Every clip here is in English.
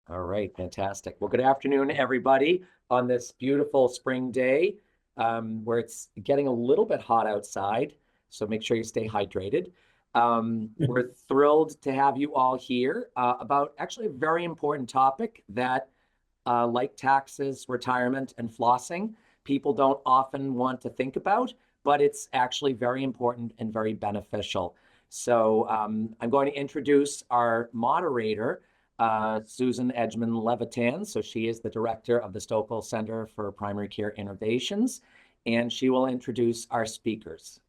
All right, fantastic. Well, good afternoon, everybody, on this beautiful spring day where it's getting a little bit hot outside. So make sure you stay hydrated. We're thrilled to have you all here about actually a very important topic that, like taxes, retirement, and flossing, people don't often want to think about, but it's actually very important and very beneficial. So I'm going to introduce our moderator, Susan Edgman Levitan. So she is the director of the Stokol Center for Primary Care Innovations, and she will introduce our speakers.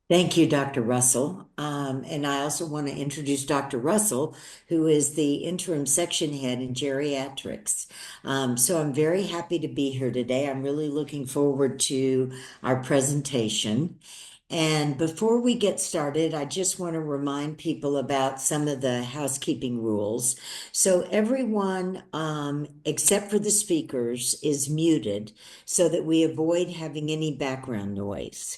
Thank you, Dr. Russell. And I also want to introduce Dr. Russell, who is the interim section head in geriatrics. So I'm very happy to be here today. I'm really looking forward to our presentation. And before we get started, I just want to remind people about some of the housekeeping rules. So everyone, except for the speakers, is muted so that we avoid having any background noise.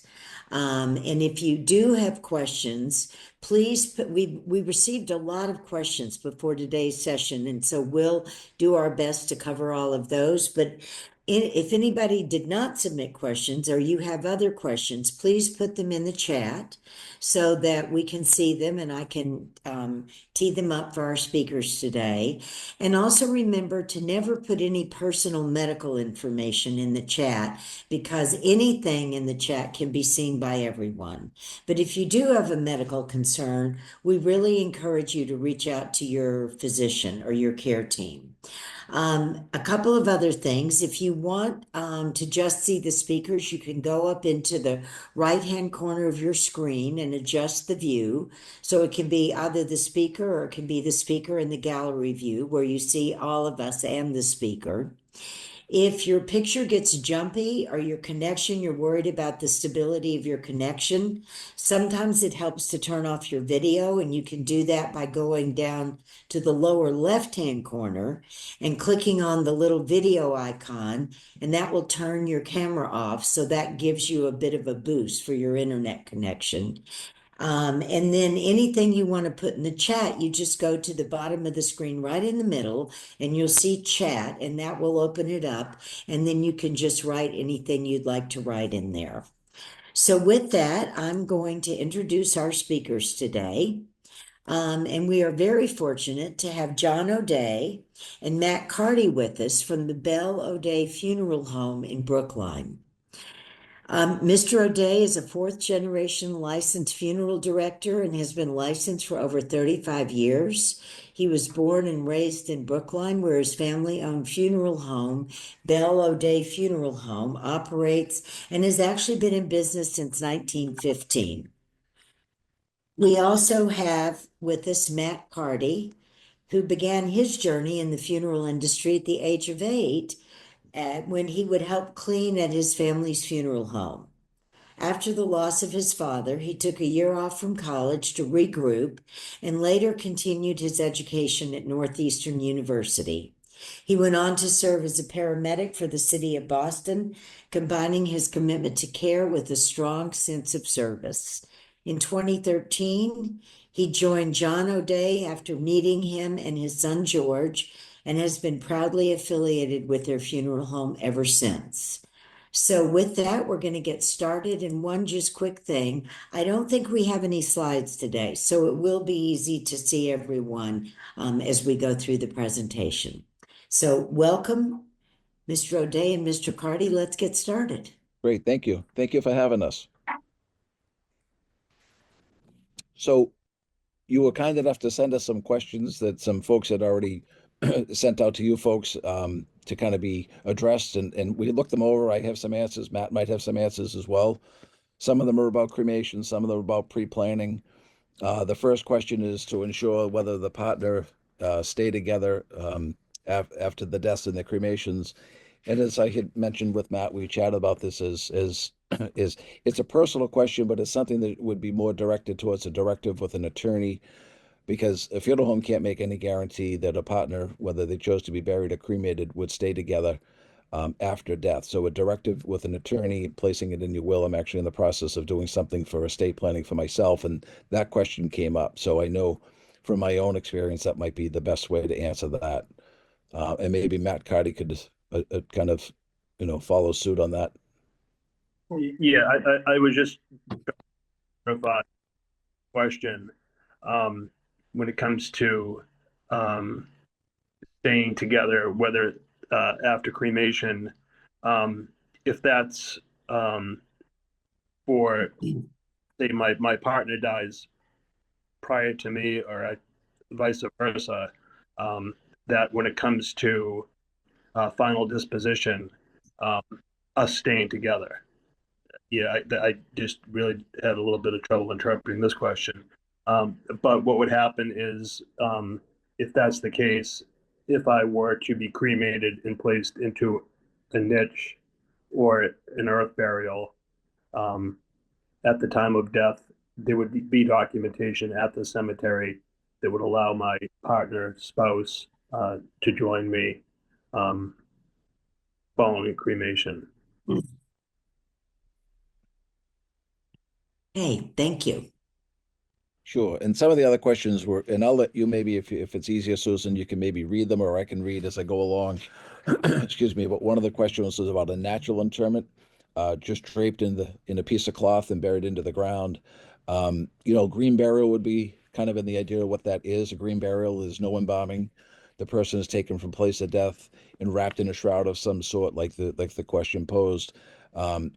And if you do have questions, please put, we received a lot of questions before today's session, and so we'll do our best to cover all of those. But if anybody did not submit questions or you have other questions, please put them in the chat so that we can see them and I can tee them up for our speakers today. And also remember to never put any personal medical information in the chat because anything in the chat can be seen by everyone. But if you do have a medical concern, we really encourage you to reach out to your physician or your care team. A couple of other things. If you want to just see the speakers, you can go up into the right-hand corner of your screen and adjust the view. So it can be either the speaker or it can be the speaker in the gallery view where you see all of us and the speaker. If your picture gets jumpy or your connection, you're worried about the stability of your connection, sometimes it helps to turn off your video, and you can do that by going down to the lower left-hand corner and clicking on the little video icon, and that will turn your camera off. So that gives you a bit of a boost for your internet connection. And then anything you want to put in the chat, you just go to the bottom of the screen right in the middle and you'll see chat and that will open it up. And then you can just write anything you'd like to write in there. So with that, I'm going to introduce our speakers today. And we are very fortunate to have John O'Day and Matt Carty with us from the Belle O'Day Funeral Home in Brookline. Mr. O'Day is a fourth generation licensed funeral director and has been licensed for over 35 years. He was born and raised in Brookline, where his family owned funeral home, Belle O'Day Funeral Home, operates and has actually been in business since 1915. We also have with us Matt Carty, who began his journey in the funeral industry at the age of 8 when he would help clean at his family's funeral home. After the loss of his father, he took a year off from college to regroup and later continued his education at Northeastern University. He went on to serve as a paramedic for the city of Boston, combining his commitment to care with a strong sense of service. In 2013, he joined John O'Day after meeting him and his son George, and has been proudly affiliated with their funeral home ever since. So with that, we're going to get started. And one just quick thing, I don't think we have any slides today, so it will be easy to see everyone as we go through the presentation. So welcome, Mr. O'Day and Mr. Carty. Let's get started. Great, thank you. Thank you for having us. So you were kind enough to send us some questions that some folks had already sent out to you folks to kind of be addressed, and we looked them over. I have some answers. Matt might have some answers as well. Some of them are about cremation, some of them are about pre-planning. The first question is to ensure whether the partner stay together after the deaths and the cremations. And as I had mentioned with Matt, we chatted about this as is it's a personal question, but it's something that would be more directed towards a directive with an attorney, because a funeral home can't make any guarantee that a partner, whether they chose to be buried or cremated, would stay together after death. So a directive with an attorney, placing it in your will. I'm actually in the process of doing something for estate planning for myself, and that question came up. So I know from my own experience, that might be the best way to answer that. And maybe Matt Carty could kind of, follow suit on that. Yeah, I was just a question when it comes to um, staying together, whether after cremation, if that's for, say, my partner dies prior to me, or vice versa, that when it comes to final disposition, um, us staying together. Yeah, I just really had a little bit of trouble interpreting this question. But what would happen is, if that's the case, if I were to be cremated and placed into a niche or an earth burial, um, at the time of death, there would be documentation at the cemetery that would allow my partner, spouse, to join me um, following cremation. Hey, thank you. Sure. And some of the other questions were, and I'll let you maybe, if it's easier, Susan, you can maybe read them, or I can read as I go along. Excuse me. But one of the questions was about a natural interment, just draped in a piece of cloth and buried into the ground. Green burial would be kind of in the idea of what that is. A green burial is no embalming. The person is taken from place of death and wrapped in a shroud of some sort, like the question posed.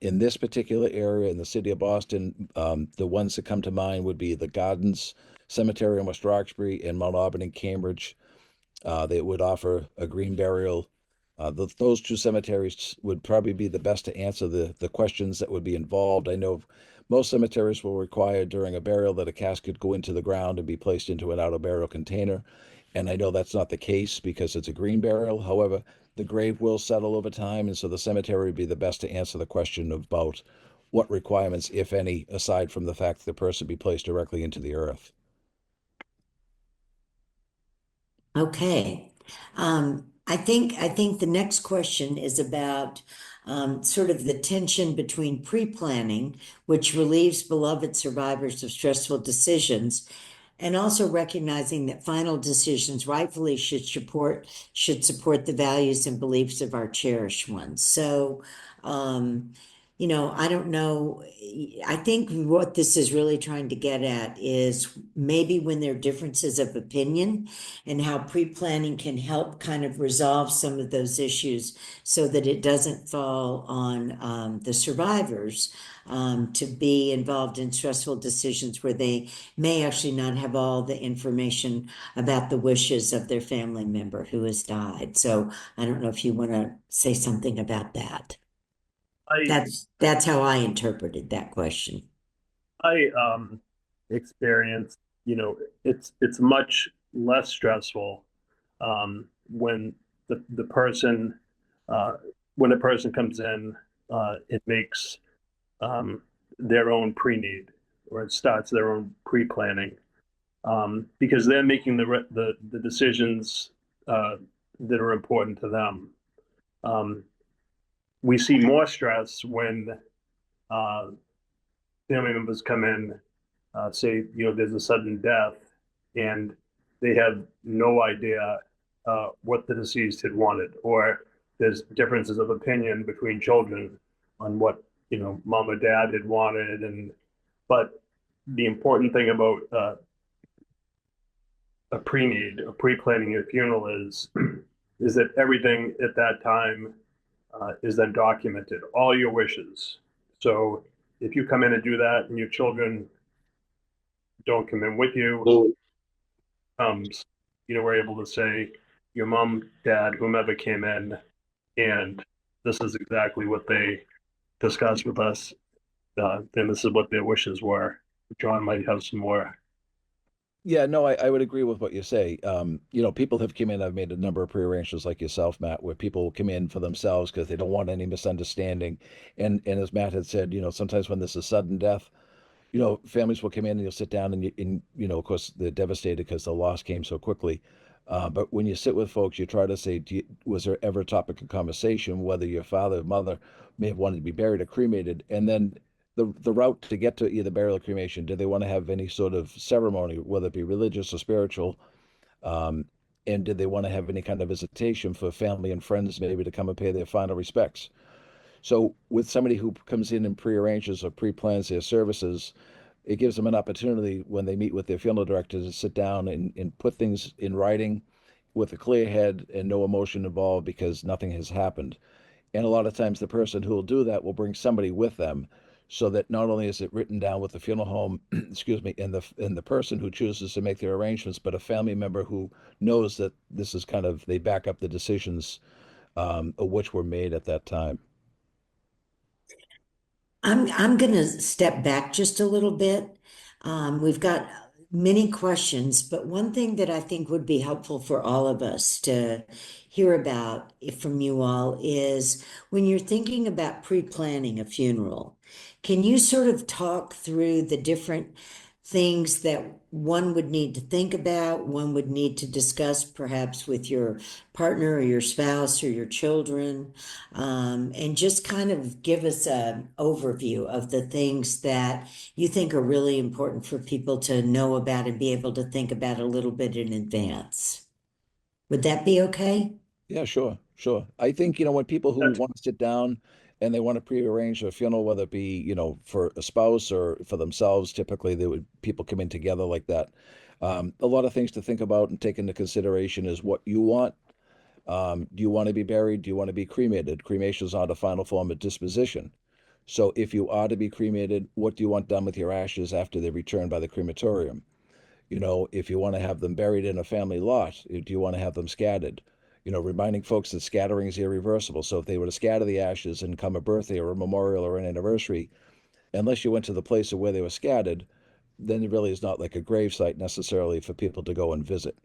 In this particular area in the city of Boston, the ones that come to mind would be the Gardens Cemetery in West Roxbury and Mount Auburn in Cambridge. They would offer a green burial. Those two cemeteries would probably be the best to answer the questions that would be involved. I know most cemeteries will require during a burial that a casket go into the ground and be placed into an auto burial container. And I know that's not the case because it's a green burial. However, the grave will settle over time, and so the cemetery would be the best to answer the question about what requirements, if any, aside from the fact that the person be placed directly into the earth. Okay. I think the next question is about sort of the tension between pre-planning, which relieves beloved survivors of stressful decisions, and also recognizing that final decisions rightfully should support the values and beliefs of our cherished ones. So, I don't know. I think what this is really trying to get at is maybe when there are differences of opinion, and how pre-planning can help kind of resolve some of those issues so that it doesn't fall on the survivors to be involved in stressful decisions where they may actually not have all the information about the wishes of their family member who has died. So I don't know if you want to say something about that. I That's how I interpreted that question. I experienced, it's much less stressful when the person when a person comes in, it makes their own pre-need, or it starts their own pre-planning, because they're making the decisions that are important to them. We see more stress when uh, family members come in, say, there's a sudden death, and they have no idea what the deceased had wanted, or there's differences of opinion between children on what, mom or dad had wanted. But the important thing about a pre-need, or pre-planning a funeral is that everything at that time is then documented, all your wishes. So if you come in and do that and your children don't come in with you, we're able to say, your mom, dad, whomever came in, and this is exactly what they discussed with us, and this is what their wishes were. John might have some more. Yeah, no, I would agree with what you say. People have come in. I've made a number of prearrangements like yourself, Matt, where people come in for themselves because they don't want any misunderstanding. And as Matt had said, sometimes when there's a sudden death, families will come in and you'll sit down and of course, they're devastated because the loss came so quickly. But when you sit with folks, you try to say, was there ever a topic of conversation whether your father or mother may have wanted to be buried or cremated? And then the route to get to either burial or cremation. Do they want to have any sort of ceremony, whether it be religious or spiritual? Um, and did they want to have any kind of visitation for family and friends, maybe to come and pay their final respects? So with somebody who comes in and prearranges or pre-plans their services, it gives them an opportunity when they meet with their funeral director to sit down and put things in writing with a clear head and no emotion involved because nothing has happened. And a lot of times the person who will do that will bring somebody with them so that not only is it written down with the funeral home, excuse me, and the person who chooses to make their arrangements, but a family member who knows that this is kind of, they back up the decisions of which were made at that time. I'm going to step back just a little bit. We've got many questions, but one thing that I think would be helpful for all of us to hear about from you all is when you're thinking about pre-planning a funeral, can you sort of talk through the different things that one would need to think about, one would need to discuss perhaps with your partner or your spouse or your children, and just kind of give us an overview of the things that you think are really important for people to know about and be able to think about a little bit in advance. Would that be okay? Yeah, sure, sure. I think, when people who That's want to sit down and they want to prearrange a funeral, whether it be, for a spouse or for themselves, typically people come in together like that. A lot of things to think about and take into consideration is what you want. Do you want to be buried? Do you want to be cremated? Cremation is not a final form of disposition. So if you are to be cremated, what do you want done with your ashes after they're returned by the crematorium? If you want to have them buried in a family lot, do you want to have them scattered? Reminding folks that scattering is irreversible. So if they were to scatter the ashes and come a birthday or a memorial or an anniversary, unless you went to the place of where they were scattered, then it really is not like a grave site necessarily for people to go and visit.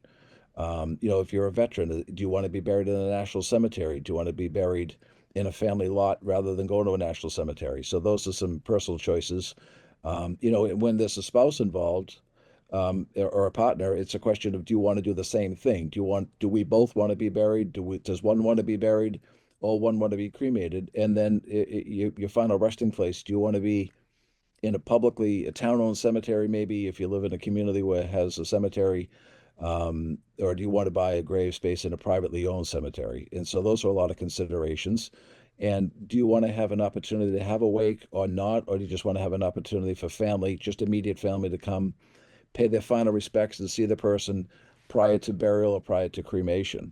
If you're a veteran, do you want to be buried in a national cemetery? Do you want to be buried in a family lot rather than going to a national cemetery? So those are some personal choices. When there's a spouse involved, or a partner, it's a question of, do you want to do the same thing? Do we both want to be buried? Does one want to be buried or one want to be cremated? And then your final resting place, do you want to be in a town-owned cemetery, maybe if you live in a community where it has a cemetery, or do you want to buy a grave space in a privately owned cemetery? And so those are a lot of considerations. And do you want to have an opportunity to have a wake or not? Or do you just want to have an opportunity for family, just immediate family, to come pay their final respects and see the person prior to burial or prior to cremation?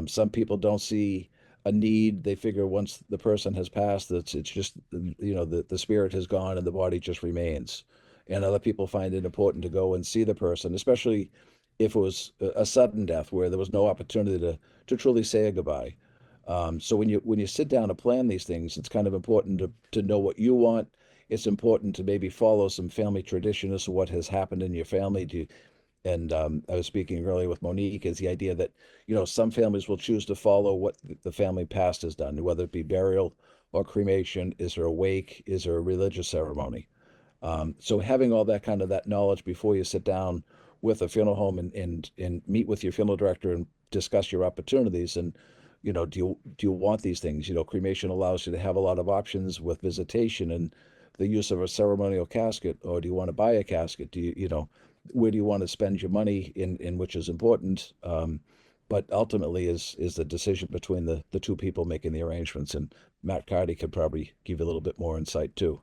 Some people don't see a need. They figure once the person has passed, it's just, the spirit has gone and the body just remains. And other people find it important to go and see the person, especially if it was a sudden death where there was no opportunity to truly say a goodbye. So when you sit down to plan these things, it's kind of important to know what you want. It's important to maybe follow some family tradition as to what has happened in your family. And I was speaking earlier with Monique, is the idea that, some families will choose to follow what the family past has done, whether it be burial or cremation. Is there a wake? Is there a religious ceremony? So having all that knowledge before you sit down with a funeral home and meet with your funeral director and discuss your opportunities, and do you want these things? Cremation allows you to have a lot of options with visitation and the use of a ceremonial casket, or do you want to buy a casket? Where do you want to spend your money in which is important? But ultimately is the decision between the two people making the arrangements. And Matt Carty could probably give you a little bit more insight too.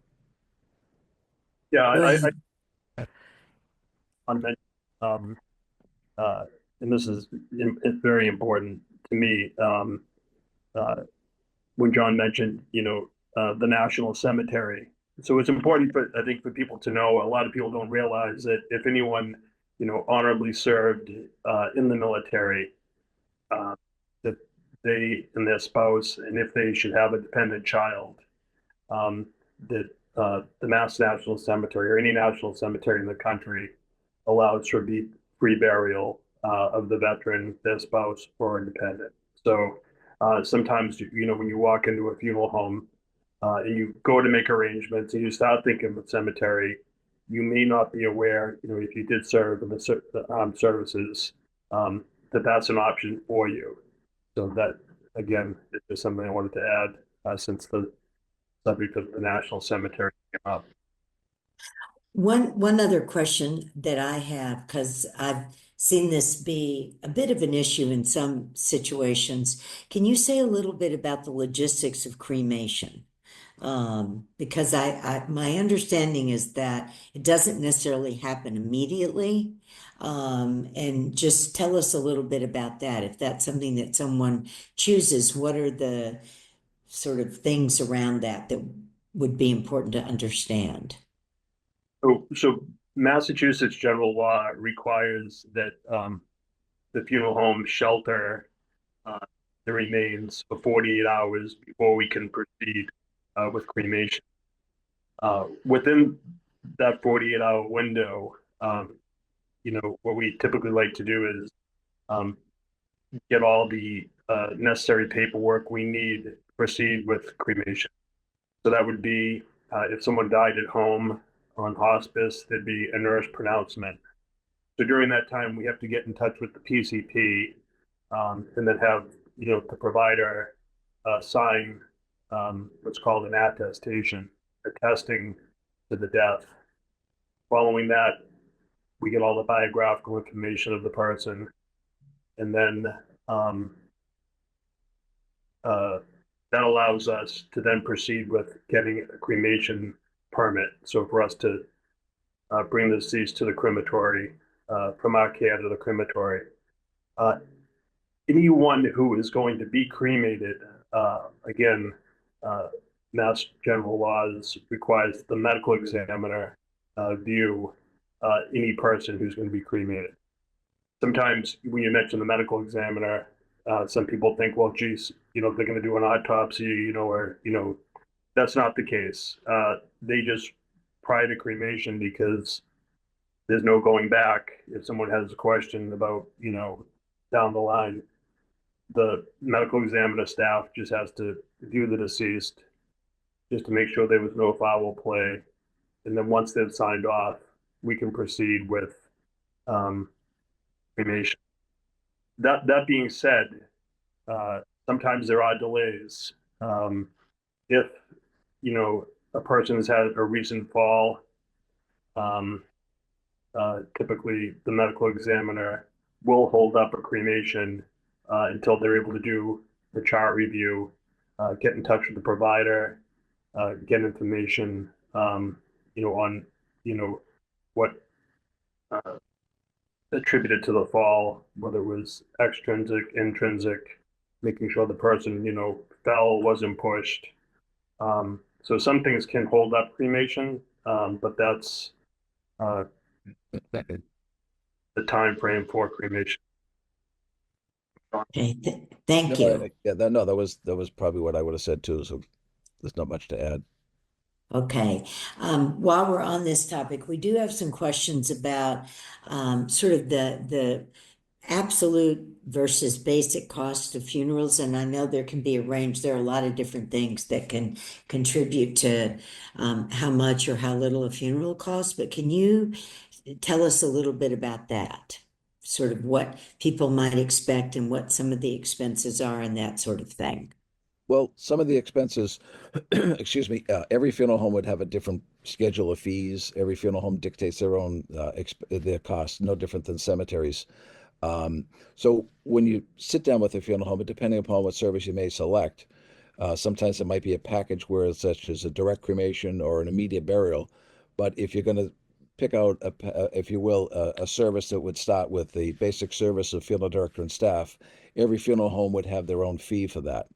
yeah, Go I ahead. on mention, um, and this is very important to me. Uh, when John mentioned, the National Cemetery. So it's important I think, for people to know. A lot of people don't realize that if anyone, honorably served in the military, that they and their spouse, and if they should have a dependent child, um, that the Mass National Cemetery or any national cemetery in the country allows for free burial of the veteran, their spouse, or a dependent. So sometimes, when you walk into a funeral home and you go to make arrangements and you start thinking of cemetery, you may not be aware, if you did serve in the armed services, that's an option for you. So that, again, is just something I wanted to add, since the subject of the National Cemetery up. One other question that I have, because I've seen this be a bit of an issue in some situations. Can you say a little bit about the logistics of cremation? Because my understanding is that it doesn't necessarily happen immediately. And just tell us a little bit about that. If that's something that someone chooses, what are the sort of things around that that would be important to understand? So Massachusetts general law requires that the funeral home shelter the remains for 48 hours before we can proceed with cremation. Within that 48-hour window, what we typically like to do is get all the necessary paperwork we need to proceed with cremation. So that would be if someone died at home on hospice, there'd be a nurse pronouncement. So during that time, we have to get in touch with the PCP and then have the provider sign what's called an attestation, attesting to the death. Following that, we get all the biographical information of the person, and then that allows us to then proceed with getting a cremation permit. So for us to bring the deceased to the crematory, from our care to the crematory. Anyone who is going to be cremated, again, Mass General Laws requires the medical examiner view any person who's going to be cremated. Sometimes when you mention the medical examiner, some people think, well, geez, they're going to do an autopsy, that's not the case. They just prior to cremation, because there's no going back. If someone has a question about, down the line, the medical examiner staff just has to view the deceased just to make sure there was no foul play. And then once they've signed off, we can proceed with cremation. That being said, sometimes there are delays. If, a person has had a recent fall, typically the medical examiner will hold up a cremation until they're able to do the chart review, get in touch with the provider, get information, on, what attributed to the fall, whether it was extrinsic, intrinsic, making sure the person, fell, wasn't pushed. So some things can hold up cremation, but that's the time frame for cremation. Okay, thank you. That was probably what I would have said too. So there's not much to add. Okay. While we're on this topic, we do have some questions about sort of the absolute versus basic cost of funerals. And I know there can be a range. There are a lot of different things that can contribute to how much or how little a funeral costs. But can you tell us a little bit about that? Sort of what people might expect and what some of the expenses are and that sort of thing. Well, some of the expenses, excuse me, every funeral home would have a different schedule of fees. Every funeral home dictates their own their costs, no different than cemeteries. So when you sit down with a funeral home, depending upon what service you may select, sometimes it might be a package where it's such as a direct cremation or an immediate burial. But if you're going to pick out, if you will, a service that would start with the basic service of funeral director and staff, every funeral home would have their own fee for that.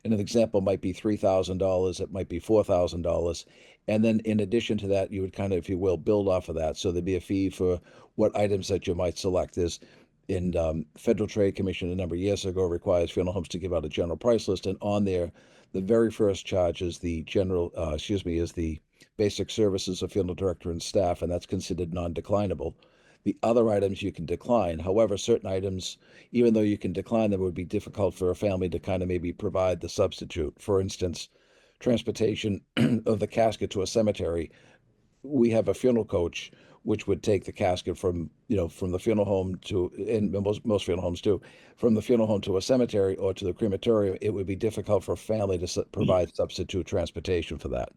And an example might be $3,000, it might be $4,000. And then in addition to that, you would kind of, if you will, build off of that. So there'd be a fee for what items that you might select. There's in Federal Trade Commission a number of years ago requires funeral homes to give out a general price list. And on there, the very first charge is the is the basic services of funeral director and staff, and that's considered non-declinable. The other items you can decline. However, certain items, even though you can decline them, would be difficult for a family to kind of maybe provide the substitute. For instance, transportation of the casket to a cemetery. We have a funeral coach which would take the casket from the funeral home to, and most funeral homes do, from the funeral home to a cemetery or to the crematorium. It would be difficult for a family to provide substitute transportation for that.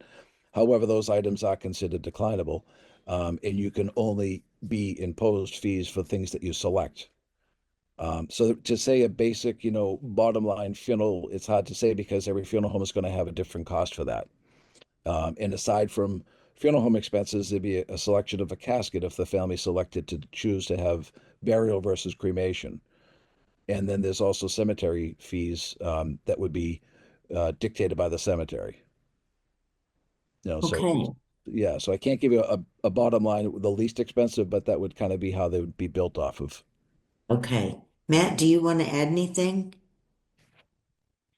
However, those items are considered declinable, and you can only be imposed fees for things that you select. So to say a basic, bottom line funeral, it's hard to say because every funeral home is going to have a different cost for that. And aside from funeral home expenses, there'd be a selection of a casket if the family selected to choose to have burial versus cremation. And then there's also cemetery fees that would be dictated by the cemetery. So Okay, yeah, so I can't give you a bottom line, the least expensive, but that would kind of be how they would be built off of. okay. Matt, do you want to add anything?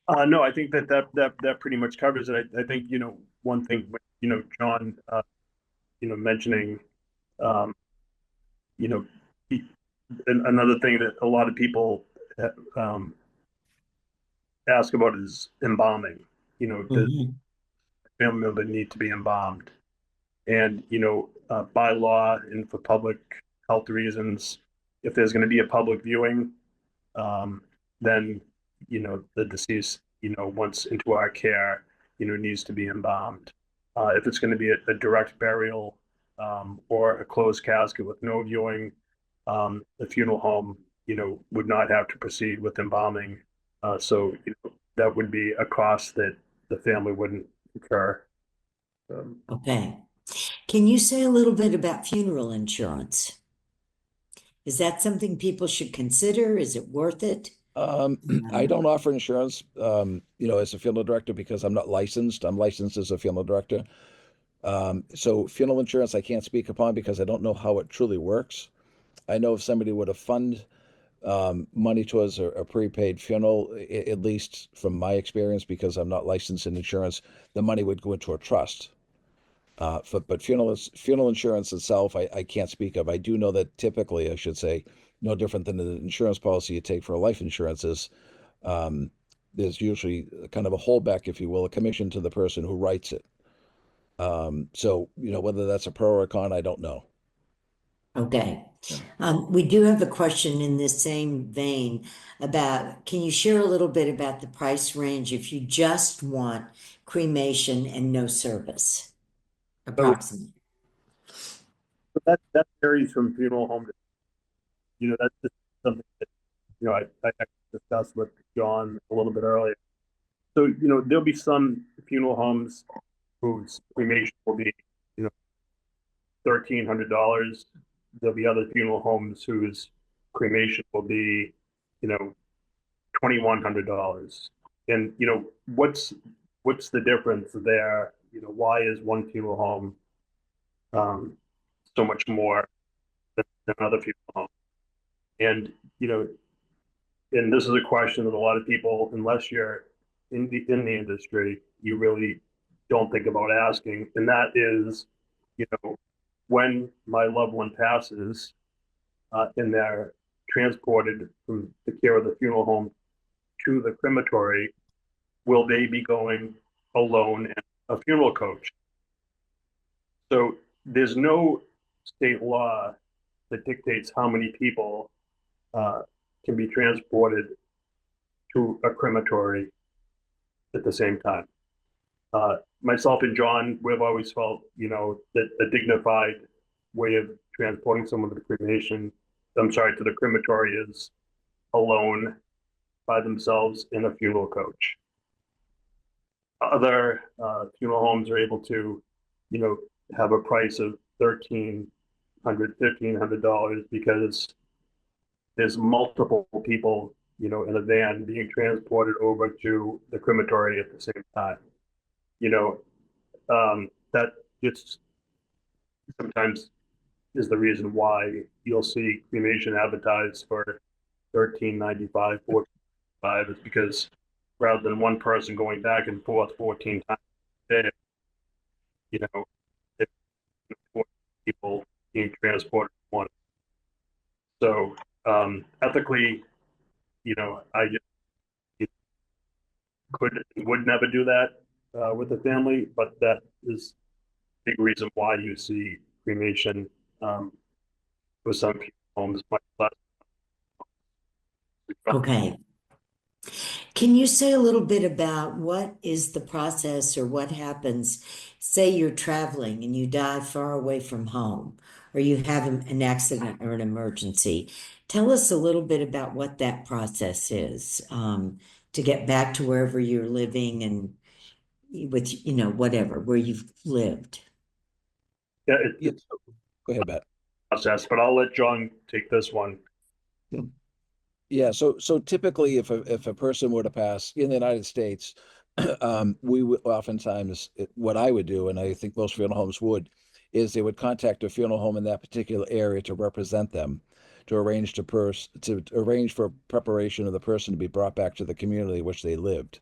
No, I think that pretty much covers it. I think, one thing, John, mentioning, um, you know, he- another thing that a lot of people um, ask about is embalming. Does Mhm. a family member need to be embalmed? And, by law and for public health reasons, if there's going to be a public viewing, then, the deceased, once into our care, needs to be embalmed. If it's going to be a direct burial or a closed casket with no viewing, the funeral home, would not have to proceed with embalming. So, that would be a cost that the family wouldn't incur. Okay. Can you say a little bit about funeral insurance? Is that something people should consider? Is it worth it? I don't offer insurance, as a funeral director because I'm not licensed. I'm licensed as a funeral director. So funeral insurance I can't speak upon because I don't know how it truly works. I know if somebody were to fund money towards a prepaid funeral, at least from my experience, because I'm not licensed in insurance, the money would go into a trust. But funeral insurance itself, I can't speak of. I do know that typically, I should say, no different than the insurance policy you take for a life insurance is there's usually kind of a holdback, if you will, a commission to the person who writes it. So, whether that's a pro or a con, I don't know. Okay. Yeah. We do have a question in this same vein about, can you share a little bit about the price range if you just want cremation and no service? So Approximately. that varies from funeral home to, that's just something that, I discussed with John a little bit earlier. So, there'll be some funeral homes whose cremation will be, $1,300. There'll be other funeral homes whose cremation will be, $2,100. And, what's the difference there? Why is one funeral home so much more than another funeral home? And, and this is a question that a lot of people, unless you're in the industry, you really don't think about asking. And that is, when my loved one passes, and they're transported from the care of the funeral home to the crematory, will they be going alone in a funeral coach? So there's no state law that dictates how many people uh, can be transported to a crematory at the same time. Myself and John, we've always felt, that a dignified way of transporting someone to the to the crematory is alone by themselves in a funeral coach. Other funeral homes are able to, have a price of $1,300, $1,500 because there's multiple people, in a van being transported over to the crematory at the same time. That just sometimes is the reason why you'll see cremation advertised for $13.95, $14.95 is because rather than one person going back and forth 14 times a day, it's 14 people being transported at once. So ethically, I just would never do that with the family, but that is a big reason why you see cremation with some homes much less. Okay. Can you say a little bit about what is the process or what happens? Say you're traveling and you die far away from home, or you have an accident or an emergency. Tell us a little bit about what that process is, to get back to wherever you're living and with, whatever, where you've lived. Yeah, Yeah, it's go ahead, Matt. a process, but I'll let John take this one. Yeah, so typically if a person were to pass in the United States, we would oftentimes what I would do, and I think most funeral homes would, is they would contact a funeral home in that particular area to represent them, to arrange for preparation of the person to be brought back to the community which they lived.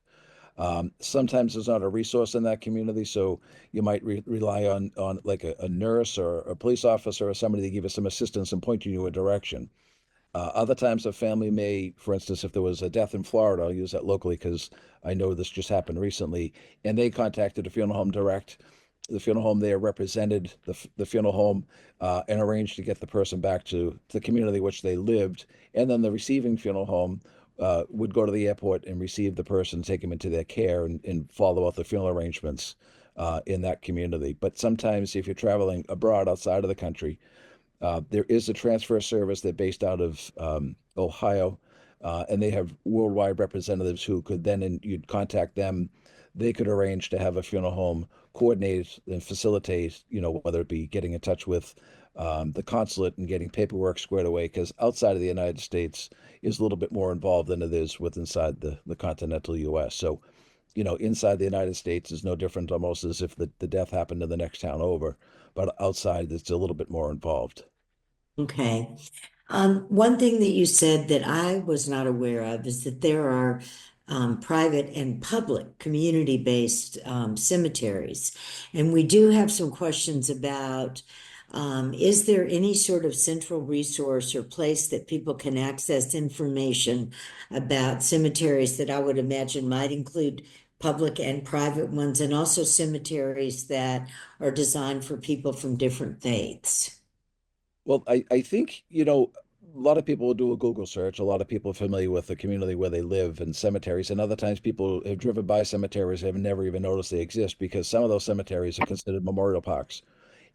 Sometimes there's not a resource in that community, so you might rely on like a nurse or a police officer or somebody to give you some assistance and point you in a direction. Other times, a family may, for instance, if there was a death in Florida, I'll use that locally because I know this just happened recently, and they contacted the funeral home direct. The funeral home there represented the funeral home and arranged to get the person back to the community which they lived. And then the receiving funeral home would go to the airport and receive the person, take them into their care, and follow out the funeral arrangements in that community. But sometimes, if you're traveling abroad outside of the country, there is a transfer service. They're based out of Ohio, and they have worldwide representatives who could then, and you'd contact them. They could arrange to have a funeral home coordinate and facilitate, whether it be getting in touch with the consulate and getting paperwork squared away, because outside of the United States is a little bit more involved than it is with inside the continental U.S. So, inside the United States is no different almost as if the death happened in the next town over, but outside it's a little bit more involved. Okay. One thing that you said that I was not aware of is that there are private and public community-based cemeteries. And we do have some questions about, is there any sort of central resource or place that people can access information about cemeteries that I would imagine might include public and private ones, and also cemeteries that are designed for people from different faiths? Well, I think, a lot of people will do a Google search. A lot of people are familiar with the community where they live and cemeteries. And other times people have driven by cemeteries and have never even noticed they exist because some of those cemeteries are considered memorial parks.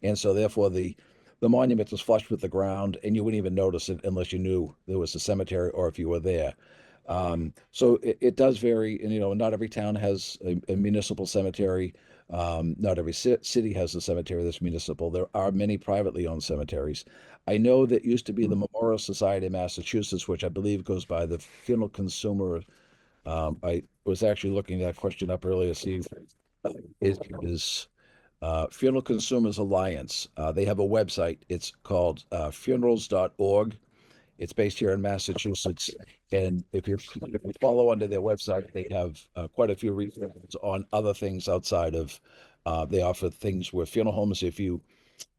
And so therefore the monument is flush with the ground and you wouldn't even notice it unless you knew there was a cemetery or if you were there. So it does vary, and not every town has a municipal cemetery. Not every city has a cemetery that's municipal. There are many privately owned cemeteries. I know that used to be the Memorial Society of Massachusetts, which I believe goes by the Funeral Consumer. I was actually looking that question up earlier, see if it is Funeral Consumers Alliance. They have a website. It's called funerals.org. It's based here in Massachusetts. And if you follow under their website, they have quite a few resources on other things outside of, they offer things where funeral homes, if you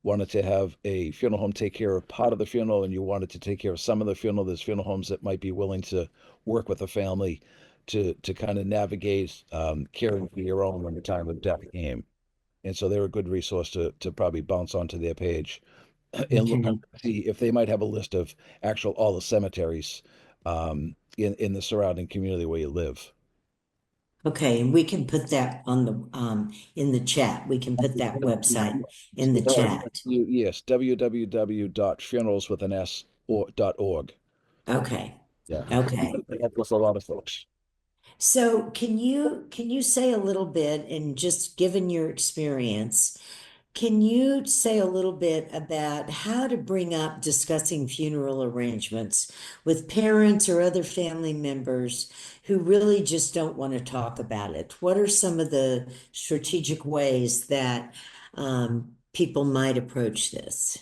wanted to have a funeral home take care of part of the funeral and you wanted to take care of some of the funeral, there's funeral homes that might be willing to work with the family to kind of navigate caring for your own when the time of death came. And so they're a good resource to probably bounce onto their page and look Okay. up to see if they might have a list of all the cemeteries in the surrounding community where you live. Okay, and we can put that on the in the chat. We can put that website in the chat. Yes, www.funerals with an S or .org. Okay. Yeah, Okay. they help with a lot of folks. So can you say a little bit, and just given your experience, can you say a little bit about how to bring up discussing funeral arrangements with parents or other family members who really just don't want to talk about it? What are some of the strategic ways that people might approach this?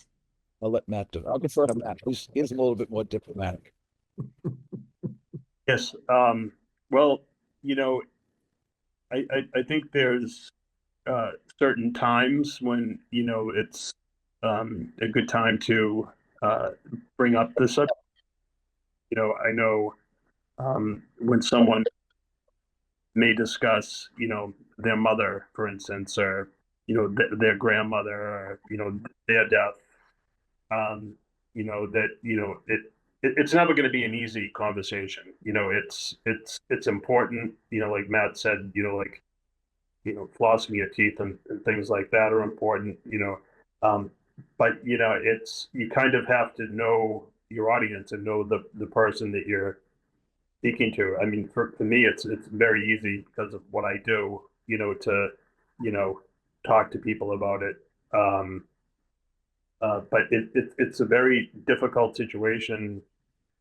I'll let Matt do it. I'll defer to Matt. He's a little bit more diplomatic. Yes. Well, you know, I think there's certain times when, it's a good time to bring up the subject. I know when someone may discuss, their mother, for instance, or, their grandmother, or, their death, that, it's never going to be an easy conversation. It's important. Like Matt said, like flossing your teeth and things like that are important. Um, but it's you kind of have to know your audience and know the person that you're speaking to. I mean, for me, it's very easy because of what I do. To talk to people about it. But it's a very difficult situation,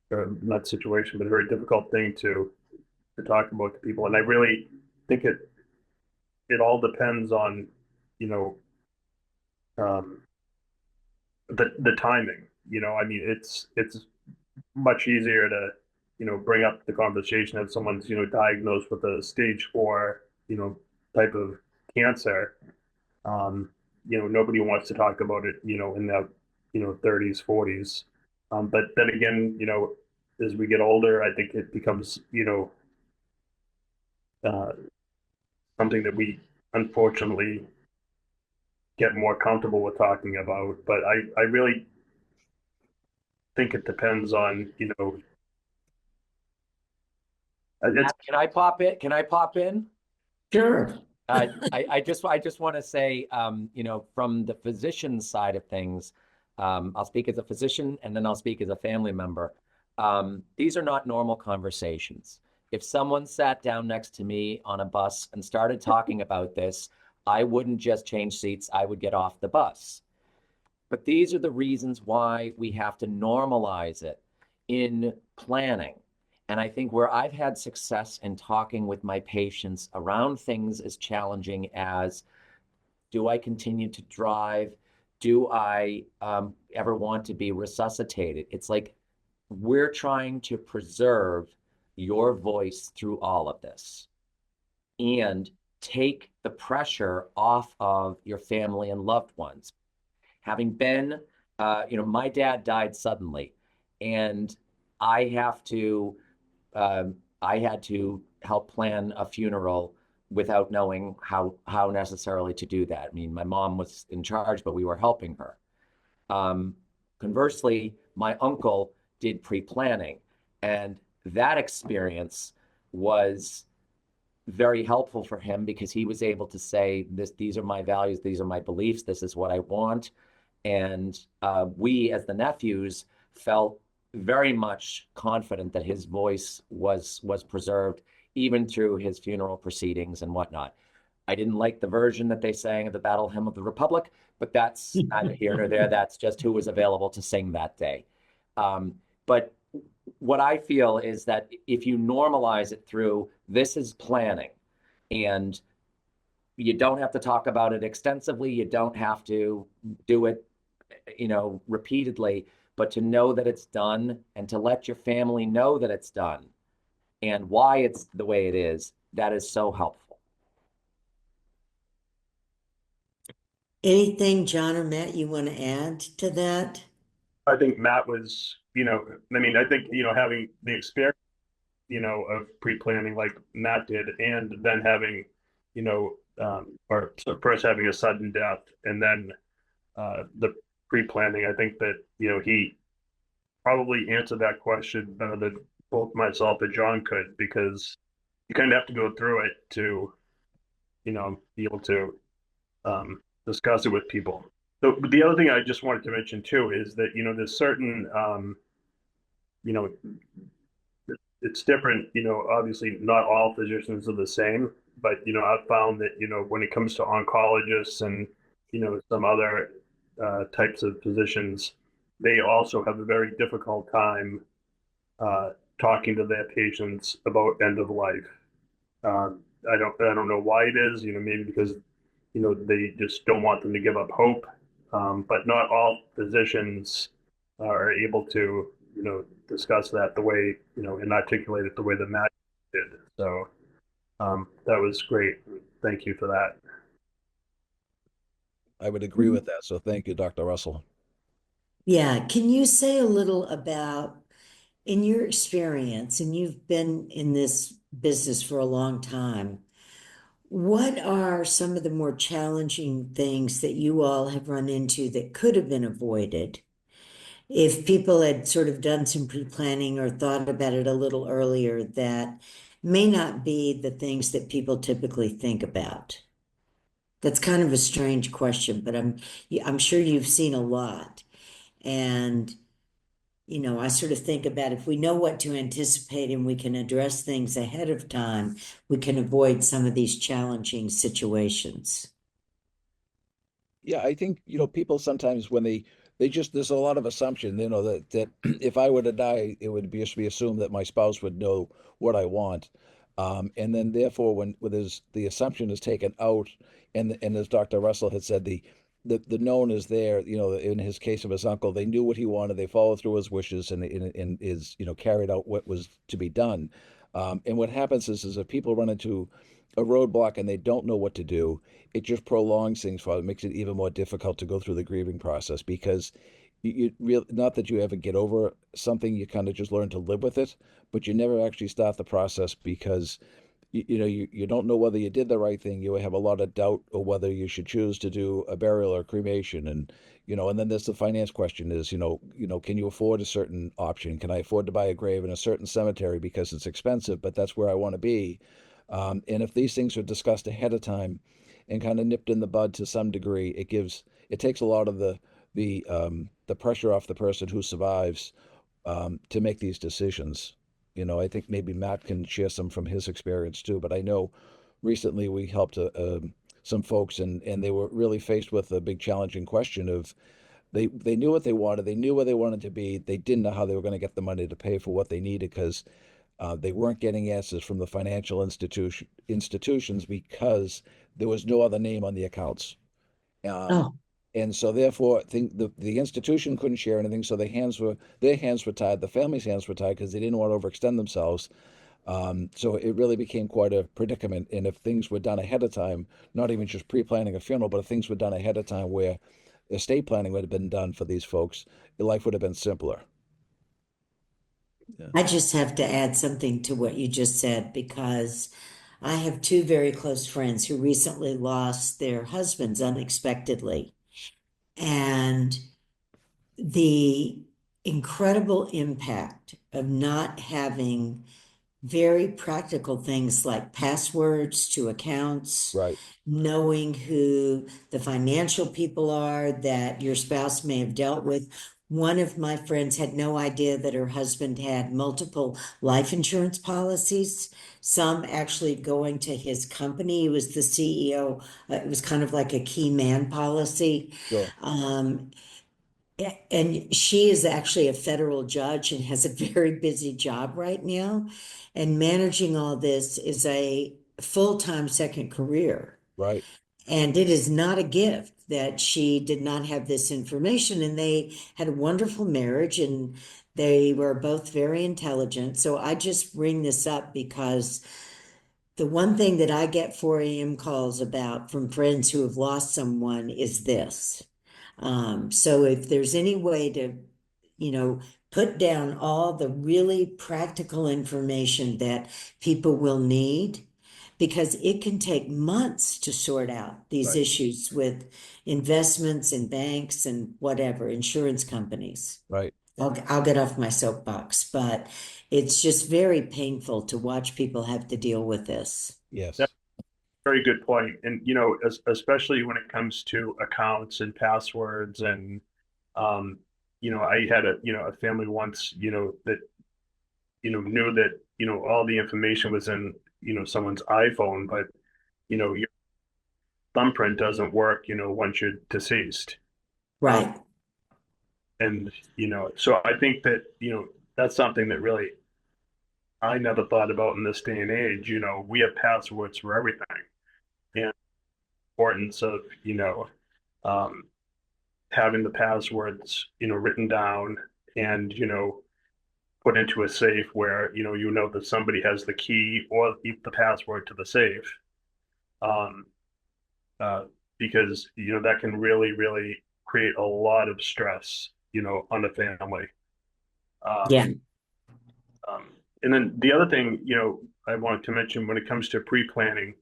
or not situation, but a very difficult thing to talk about to people. And I really think it all depends on, you know, um, the timing. I mean, it's much easier to, bring up the conversation if someone's, diagnosed with a stage 4, type of cancer. Um, Nobody wants to talk about it, in the, 30s, 40s. But then again, as we get older, I think it becomes, uh, something that we unfortunately get more comfortable with talking about. But I really think it depends on, it's, Can I pop in? Can I pop in? Sure. I just want to say, from the physician side of things, I'll speak as a physician and then I'll speak as a family member. These are not normal conversations. If someone sat down next to me on a bus and started talking about this, I wouldn't just change seats, I would get off the bus. But these are the reasons why we have to normalize it in planning. And I think where I've had success in talking with my patients around things as challenging as, do I continue to drive? Do I ever want to be resuscitated? It's like we're trying to preserve your voice through all of this and take the pressure off of your family and loved ones. Having been, my dad died suddenly, and I have to I had to help plan a funeral without knowing how necessarily to do that. I mean, my mom was in charge, but we were helping her. Conversely, my uncle did pre-planning, and that experience was very helpful for him because he was able to say, these are my values, these are my beliefs, this is what I want. And we, as the nephews, felt very much confident that his voice was preserved, even through his funeral proceedings and whatnot. I didn't like the version that they sang of the Battle Hymn of the Republic, but that's neither here nor there. That's just who was available to sing that day. But what I feel is that if you normalize it through, this is planning, and you don't have to talk about it extensively. You don't have to do it, repeatedly, but to know that it's done and to let your family know that it's done and why it's the way it is, that is so helpful. Anything, John or Matt, you want to add to that? I think Matt was, I mean, I think, having the experience, of pre-planning like Matt did, and then having, or first having a sudden death and then the pre-planning, I think that, he probably answered that question better than both myself and John could, because you kind of have to go through it to, be able to discuss it with people. So the other thing I just wanted to mention too is that, there's certain, it's different, obviously not all physicians are the same, but, I've found that, when it comes to oncologists and, some other types of physicians, they also have a very difficult time talking to their patients about end of life. I don't know why it is, maybe because, they just don't want them to give up hope. But not all physicians are able to, discuss that the way, and articulate it the way that Matt did. So that was great. Thank you for that. I would agree with that. So thank you, Dr. Russell. Yeah, can you say a little about, in your experience, and you've been in this business for a long time, what are some of the more challenging things that you all have run into that could have been avoided? if people had sort of done some pre-planning or thought about it a little earlier, that may not be the things that people typically think about. That's kind of a strange question, but I'm sure you've seen a lot. And, I sort of think about if we know what to anticipate and we can address things ahead of time, we can avoid some of these challenging situations. Yeah, I think, people sometimes when they just there's a lot of assumption, that if I were to die, it would just be assumed that my spouse would know what I want. And then therefore when there's the assumption is taken out, and as Dr. Russell had said, the known is there, in his case of his uncle, they knew what he wanted, they followed through his wishes and is, carried out what was to be done. And what happens is if people run into a roadblock and they don't know what to do, it just prolongs things for them, makes it even more difficult to go through the grieving process because you really, not that you ever get over something, you kind of just learn to live with it, but you never actually start the process because you don't know whether you did the right thing. You have a lot of doubt or whether you should choose to do a burial or cremation. And then there's the finance question is, can you afford a certain option? Can I afford to buy a grave in a certain cemetery because it's expensive, but that's where I want to be? And if these things are discussed ahead of time and kind of nipped in the bud to some degree, it takes a lot of the pressure off the person who survives to make these decisions. I think maybe Matt can share some from his experience too, but I know recently we helped some folks and they were really faced with a big challenging question of they knew what they wanted, they knew where they wanted to be, they didn't know how they were going to get the money to pay for what they needed because they weren't getting answers from the financial institutions because there was no other name on the accounts. Um, Oh, and so therefore the institution couldn't share anything. So their hands were tied, the family's hands were tied because they didn't want to overextend themselves. So it really became quite a predicament. And if things were done ahead of time, not even just pre-planning a funeral, but if things were done ahead of time where estate planning would have been done for these folks, life would have been simpler. Yeah. I just have to add something to what you just said because I have two very close friends who recently lost their husbands unexpectedly. And the incredible impact of not having very practical things like passwords to accounts, Right. knowing who the financial people are that your spouse may have dealt with. One of my friends had no idea that her husband had multiple life insurance policies, some actually going to his company. He was the CEO. It was kind of like a key man policy. Sure. And she is actually a federal judge and has a very busy job right now. And managing all this is a full-time second career. Right. And it is not a gift that she did not have this information. And they had a wonderful marriage and they were both very intelligent. So I just bring this up because the one thing that I get 4 a.m. calls about from friends who have lost someone is this. So if there's any way to, put down all the really practical information that people will need, because it can take months to sort out these Right. issues with investments and banks and whatever, insurance companies. Right. I'll get off my soapbox, but it's just very painful to watch people have to deal with this. Yes. Very good point. And, especially when it comes to accounts and passwords and, I had a family once, that, knew that, all the information was in, someone's iPhone, but, your thumbprint doesn't work, once you're deceased. Right. And, so I think that, that's something that really I never thought about in this day and age. We have passwords for everything. And importance of, um, having the passwords, written down and, put into a safe where, that somebody has the key or the password to the safe. Um, because, that can really, really create a lot of stress, on the family. Yeah. Um, and then the other thing, I wanted to mention when it comes to pre-planning,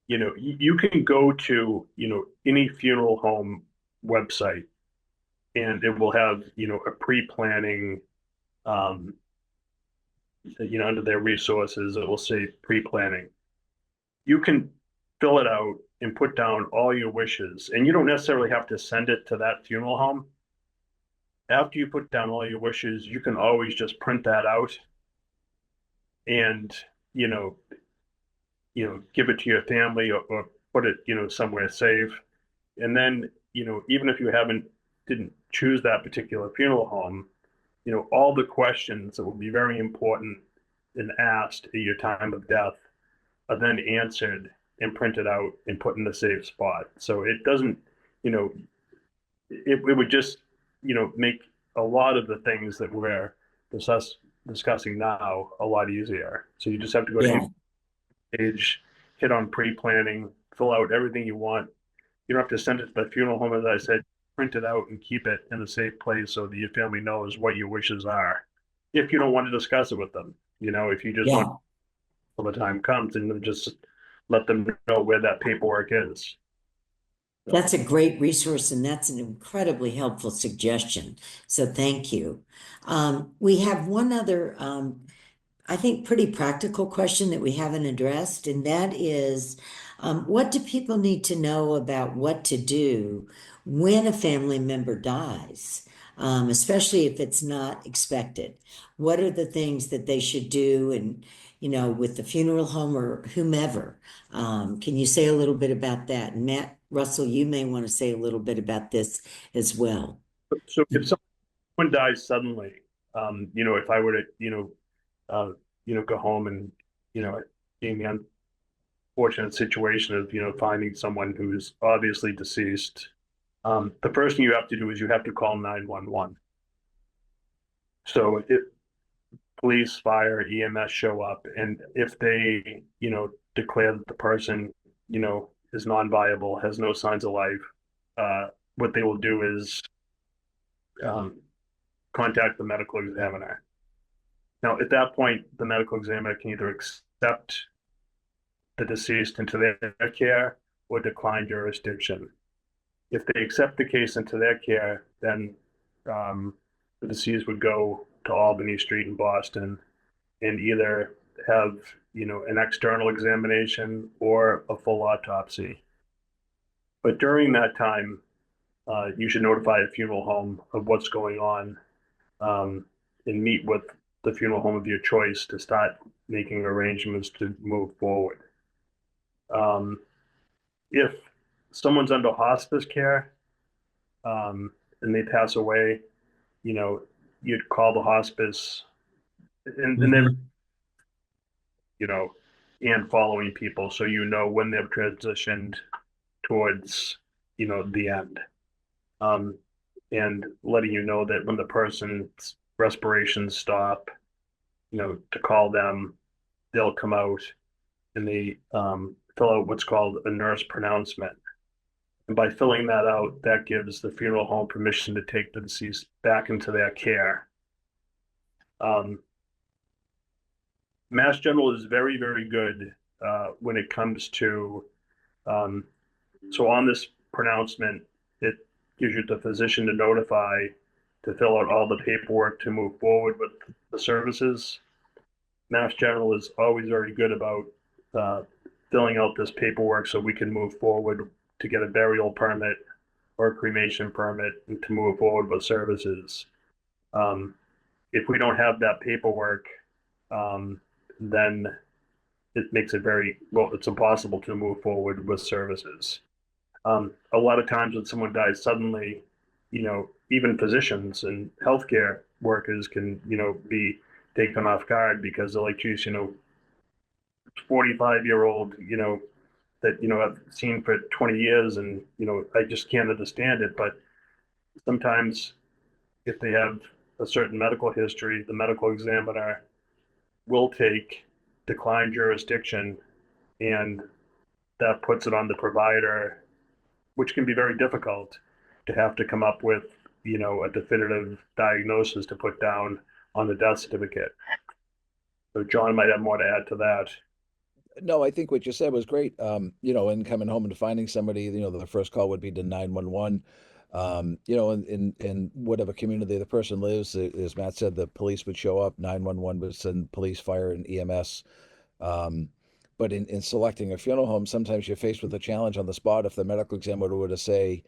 you can go to, any funeral home website and it will have, a pre-planning, under their resources, it will say pre-planning. You can fill it out and put down all your wishes, and you don't necessarily have to send it to that funeral home. After you put down all your wishes, you can always just print that out and, give it to your family, or put it, somewhere safe. And then, even if you didn't choose that particular funeral home, all the questions that will be very important and asked at your time of death are then answered and printed out and put in the safe spot. So it doesn't, it would just, make a lot of the things that we're discussing now a lot easier. So you just have to go to page, hit on pre-planning, fill out everything you want. You don't have to send it to the funeral home, as I said. Print it out and keep it in a safe place so that your family knows what your wishes are. If you don't want to discuss it with them, if you just want, when the time comes, and just let them know where that paperwork is. That's a great resource, and that's an incredibly helpful suggestion. So thank you. We have one other, I think, pretty practical question that we haven't addressed, and that is, what do people need to know about what to do when a family member dies, especially if it's not expected? What are the things that they should do, and, with the funeral home or whomever? Can you say a little bit about that? And Matt Russell, you may want to say a little bit about this as well. So if someone dies suddenly, if I were to, go home and, being the unfortunate situation of, finding someone who's obviously deceased, the first thing you have to do is you have to call 911. So police, fire, EMS show up, and if they, declare that the person, is non-viable, has no signs of life, what they will do is contact the medical examiner. Now, at that point, the medical examiner can either accept the deceased into their care or decline jurisdiction. If they accept the case into their care, then the deceased would go to Albany Street in Boston and either have, an external examination or a full autopsy. But during that time, you should notify a funeral home of what's going on, and meet with the funeral home of your choice to start making arrangements to move forward. If someone's under hospice care, and they pass away, you'd call the hospice, and they're, and following people, so when they've transitioned towards, the end, and letting you know that when the person's respirations stop, to call them. They'll come out and they fill out what's called a nurse pronouncement. And by filling that out, that gives the funeral home permission to take the deceased back into their care. Mass General is very, very good when it comes to, so on this pronouncement, it gives you the physician to notify to fill out all the paperwork to move forward with the services. Mass General is always very good about filling out this paperwork so we can move forward to get a burial permit or a cremation permit and to move forward with services. If we don't have that paperwork, then it makes it it's impossible to move forward with services. A lot of times when someone dies suddenly, even physicians and healthcare workers can, be taken off guard because they're like, geez, 45-year-old, that, I've seen for 20 years and, I just can't understand it. But sometimes if they have a certain medical history, the medical examiner will decline jurisdiction, and that puts it on the provider, which can be very difficult to have to come up with, a definitive diagnosis to put down on the death certificate. So John might have more to add to that. No, I think what you said was great. And coming home and finding somebody, the first call would be to 911. You know, in whatever community the person lives, as Matt said, the police would show up, 911 would send police, fire, and EMS. Um, but in selecting a funeral home, sometimes you're faced with a challenge on the spot. If the medical examiner were to say,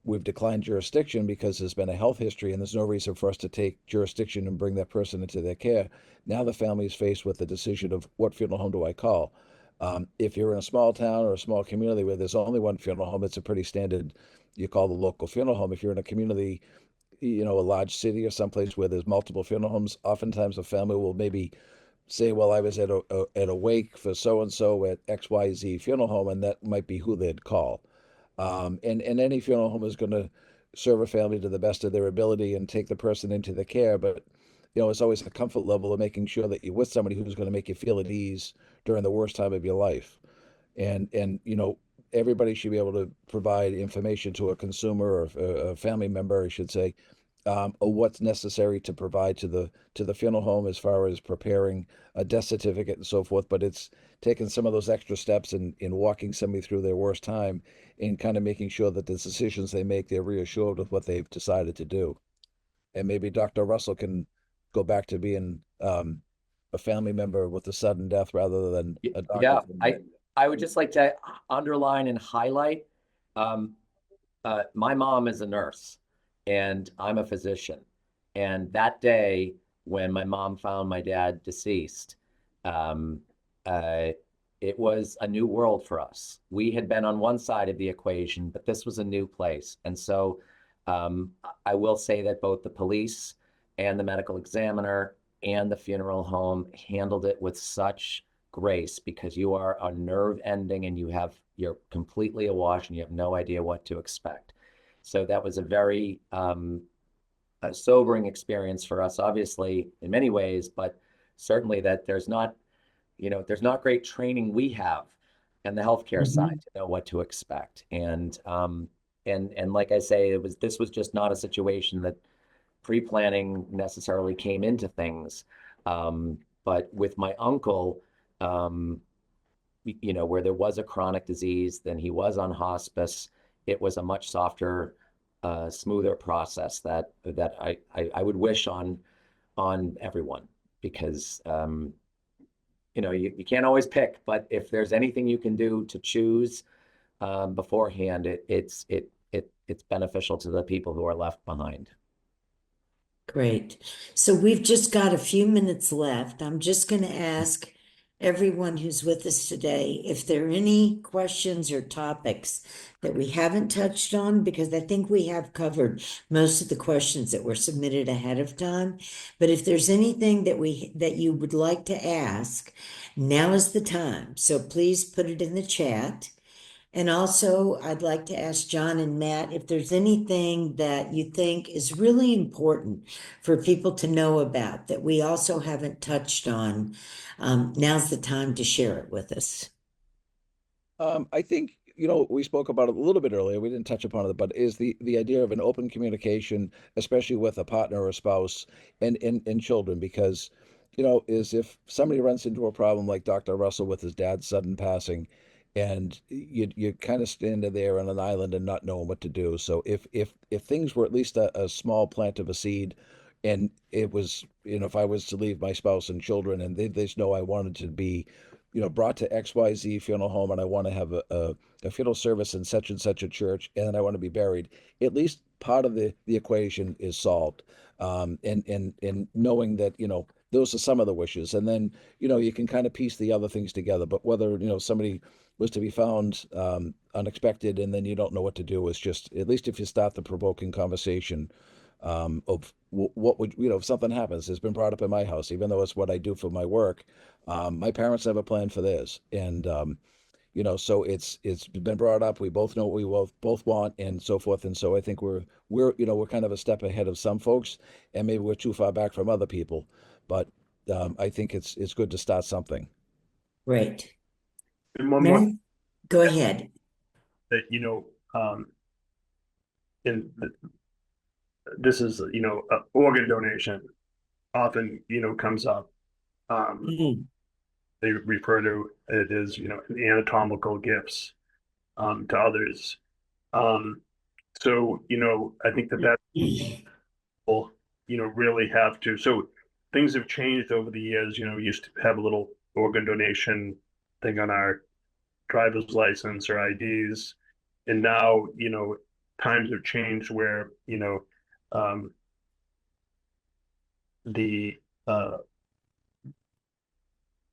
we've declined jurisdiction because there's been a health history and there's no reason for us to take jurisdiction and bring that person into their care. Now the family is faced with the decision of what funeral home do I call? If you're in a small town or a small community where there's only one funeral home, it's a pretty standard. You call the local funeral home. If you're in a community, you know, a large city or someplace where there's multiple funeral homes, oftentimes a family will maybe say, well, I was at a wake for so and so at XYZ funeral home, and that might be who they'd call. And any funeral home is going to serve a family to the best of their ability and take the person into the care. But, you know, it's always a comfort level of making sure that you're with somebody who's going to make you feel at ease during the worst time of your life. And you know, everybody should be able to provide information to a consumer or a family member, I should say, of what's necessary to provide to the funeral home as far as preparing a death certificate and so forth. But it's taking some of those extra steps in walking somebody through their worst time and kind of making sure that the decisions they make, they're reassured with what they've decided to do. And maybe Dr. Russell can go back to being a family member with a sudden death rather than a doctor. Yeah, I would just like to underline and highlight, um, my mom is a nurse and I'm a physician. And that day when my mom found my dad deceased, um, uh, it was a new world for us. We had been on one side of the equation, but this was a new place. And so um, I will say that both the police and the medical examiner and the funeral home handled it with such grace because you are a nerve ending and you're completely awash and you have no idea what to expect. So that was a very a sobering experience for us, obviously, in many ways, but certainly that there's not great training we have in the healthcare side to know what to expect. And like I say, this was just not a situation that pre-planning necessarily came into things. But with my uncle, um, where there was a chronic disease, then he was on hospice. It was a much softer, smoother process that I would wish on everyone because you can't always pick, but if there's anything you can do to choose beforehand, it's beneficial to the people who are left behind. Great. So we've just got a few minutes left. I'm just going to ask everyone who's with us today if there are any questions or topics that we haven't touched on, because I think we have covered most of the questions that were submitted ahead of time. But if there's anything that you would like to ask, now is the time. So please put it in the chat. And also, I'd like to ask John and Matt if there's anything that you think is really important for people to know about that we also haven't touched on. Now's the time to share it with us. I think, you know, we spoke about it a little bit earlier. We didn't touch upon it, but is the idea of an open communication, especially with a partner or a spouse and children, because, you know, is if somebody runs into a problem like Dr. Russell with his dad's sudden passing, and you kind of standing there on an island and not knowing what to do. So if things were at least a small plant of a seed, and it was, you know, if I was to leave my spouse and children and they just know I wanted to be, you know, brought to XYZ funeral home and I want to have a funeral service in such and such a church and I want to be buried, at least part of the equation is solved. And knowing that, you know, those are some of the wishes. And then, you know, you can kind of piece the other things together. But whether, you know, somebody was to be found unexpected and then you don't know what to do, is just, at least if you start the provoking conversation of what would, you know, if something happens, it's been brought up in my house, even though it's what I do for my work. My parents have a plan for this. And, you know, so it's been brought up. We both know what we both want and so forth. And so I think you know, we're kind of a step ahead of some folks and maybe we're too far back from other people. But I think it's good to start something. Great. And one more Matt, go ahead. that, you know, in this is, you know, organ donation often, you know, comes up. They refer to it as, you know, anatomical gifts to others. So, I think that will, really have to. So things have changed over the years. We used to have a little organ donation thing on our driver's license or IDs. And now, times have changed where, um, the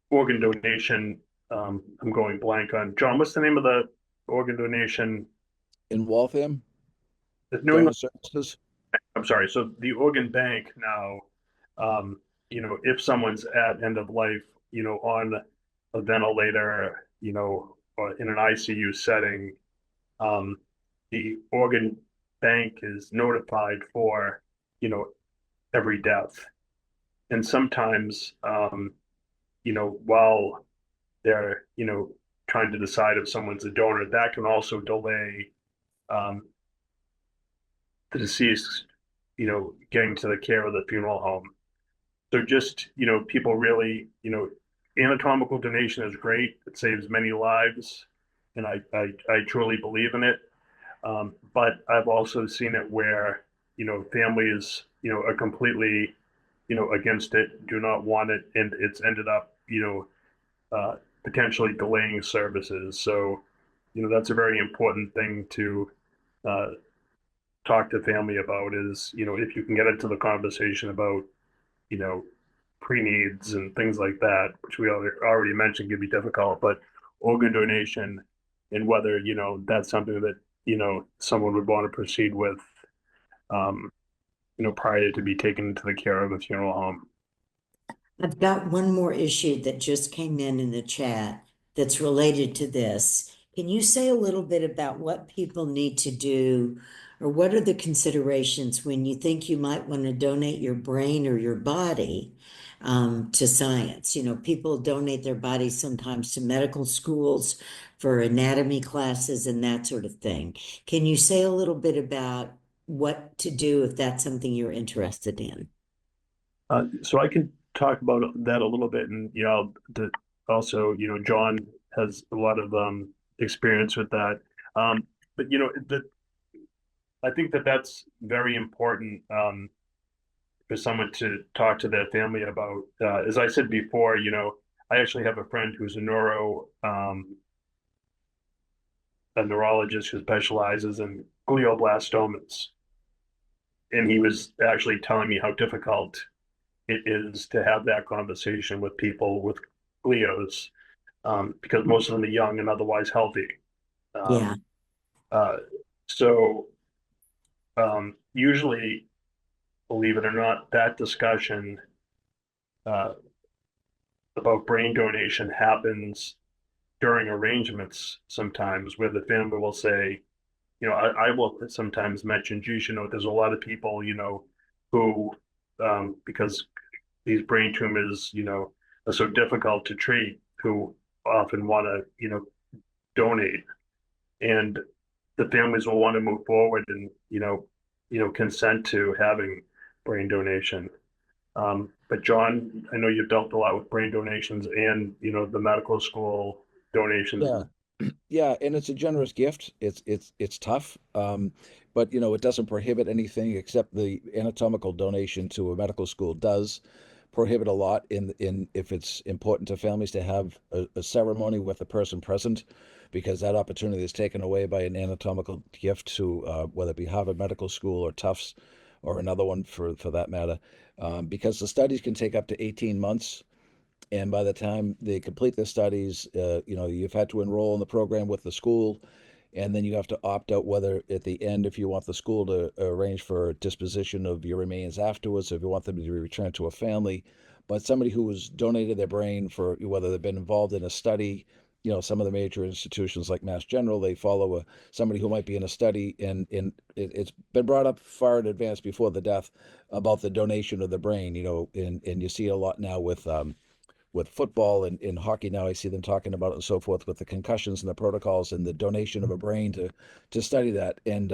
organ donation, I'm going blank on. John, what's the name of the organ donation? In Waltham, The New donor England, services. I'm sorry. So the organ bank now, if someone's at end of life, on a ventilator, or in an ICU setting, um, the organ bank is notified for, every death. And sometimes, while they're, trying to decide if someone's a donor, that can also delay um, the deceased, getting to the care of the funeral home. So just, people really, anatomical donation is great. It saves many lives. And I truly believe in it. But I've also seen it where, families, are completely, against it, do not want it. And it's ended up, potentially delaying services. So, that's a very important thing to uh, talk to family about is, if you can get into the conversation about, you know, pre-needs and things like that, which we already mentioned can be difficult, but organ donation and whether, that's something that, someone would want to proceed with, um, prior to be taken into the care of a funeral home. I've got one more issue that just came in the chat that's related to this. Can you say a little bit about what people need to do, or what are the considerations when you think you might want to donate your brain or your body to science? People donate their bodies sometimes to medical schools for anatomy classes and that sort of thing. Can you say a little bit about what to do if that's something you're interested in? So I can talk about that a little bit, and also, John has a lot of experience with that. But I think that that's very important for someone to talk to their family about. As I said before, I actually have a friend who's a neurologist who specializes in glioblastomas, and he was actually telling me how difficult it is to have that conversation with people with glios, because most of them are young and otherwise healthy. Yeah. Uh, so usually, believe it or not, that discussion uh, about brain donation happens during arrangements sometimes where the family will say, I will sometimes mention, geez, there's a lot of people, who, because these brain tumors, are so difficult to treat, who often want to, donate. And the families will want to move forward and, consent to having brain donation. But John, I know you've dealt a lot with brain donations and, the medical school donations. Yeah. Yeah, and it's a generous gift. It's tough, but it doesn't prohibit anything except the anatomical donation to a medical school does prohibit a lot in if it's important to families to have a ceremony with the person present, because that opportunity is taken away by an anatomical gift to whether it be Harvard Medical School or Tufts or another one for that matter, because the studies can take up to 18 months. And by the time they complete the studies, you've had to enroll in the program with the school, and then you have to opt out whether at the end, if you want the school to arrange for disposition of your remains afterwards, or if you want them to be returned to a family. But somebody who has donated their brain for whether they've been involved in a study, some of the major institutions like Mass General, they follow somebody who might be in a study, and it's been brought up far in advance before the death about the donation of the brain, and you see it a lot now with football and in hockey now. I see them talking about it and so forth with the concussions and the protocols and the donation of a brain to study that. And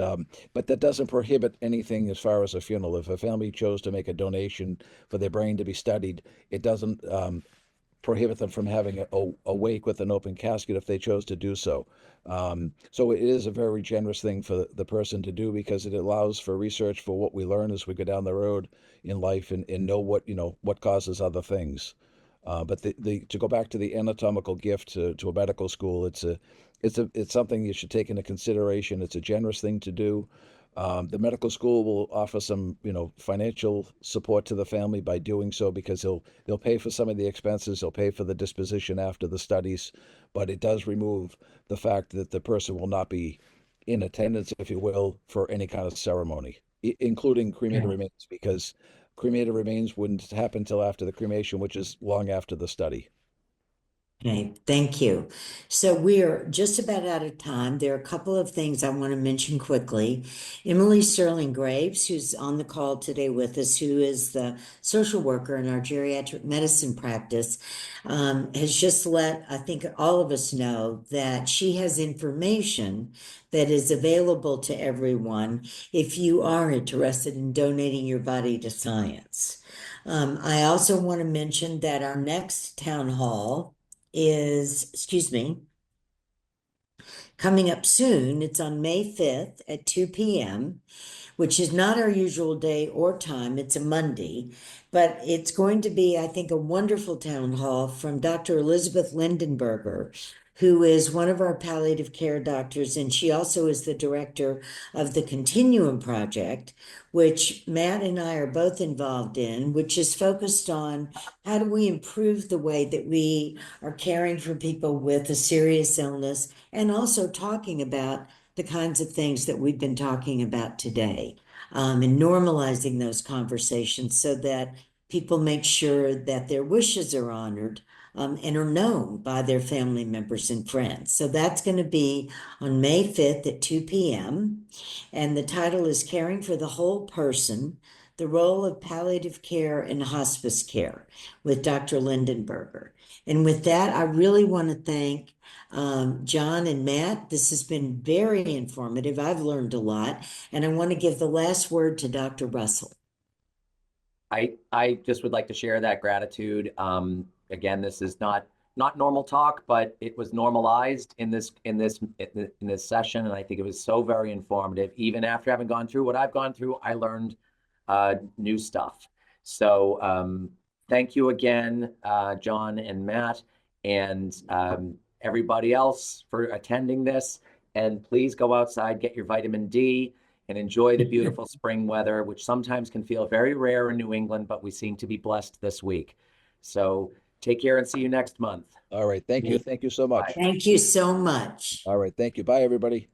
but that doesn't prohibit anything as far as a funeral. If a family chose to make a donation for their brain to be studied, it doesn't prohibit them from having a wake with an open casket if they chose to do so. So it is a very generous thing for the person to do, because it allows for research for what we learn as we go down the road in life, and know what, what causes other things. But to go back to the anatomical gift to a medical school, it's something you should take into consideration. It's a generous thing to do. The medical school will offer some, financial support to the family by doing so, because they'll pay for some of the expenses, they'll pay for the disposition after the studies, but it does remove the fact that the person will not be in attendance, if you will, for any kind of ceremony, including cremated remains, because cremated remains wouldn't happen till after the cremation, which is long after the study. Okay, thank you. So we're just about out of time. There are a couple of things I want to mention quickly. Emily Sterling Graves, who's on the call today with us, who is the social worker in our geriatric medicine practice, has just let, I think, all of us know that she has information that is available to everyone if you are interested in donating your body to science. I also want to mention that our next town hall is, coming up soon. It's on May 5th at 2 p.m., which is not our usual day or time. It's a Monday, but it's going to be, I think, a wonderful town hall from Dr. Elizabeth Lindenberger, who is one of our palliative care doctors, and she also is the director of the Continuum Project, which Matt and I are both involved in, which is focused on how do we improve the way that we are caring for people with a serious illness, and also talking about the kinds of things that we've been talking about today, and normalizing those conversations so that people make sure that their wishes are honored, and are known by their family members and friends. So that's going to be on May 5th at 2 p.m. And the title is Caring for the Whole Person, the Role of Palliative Care and Hospice Care with Dr. Lindenberger. And with that, I really want to thank John and Matt. This has been very informative. I've learned a lot. And I want to give the last word to Dr. Russell. I just would like to share that gratitude. Again, this is not normal talk, but it was normalized in this session, and I think it was so very informative. Even after having gone through what I've gone through, I learned new stuff. So thank you again, John and Matt, and everybody else for attending this. And please go outside, get your vitamin D, and enjoy the beautiful spring weather, which sometimes can feel very rare in New England, but we seem to be blessed this week. So take care and see you next month. All right. Thank you. Thank you so much. Thank you so much. All right. Thank you. Bye, everybody.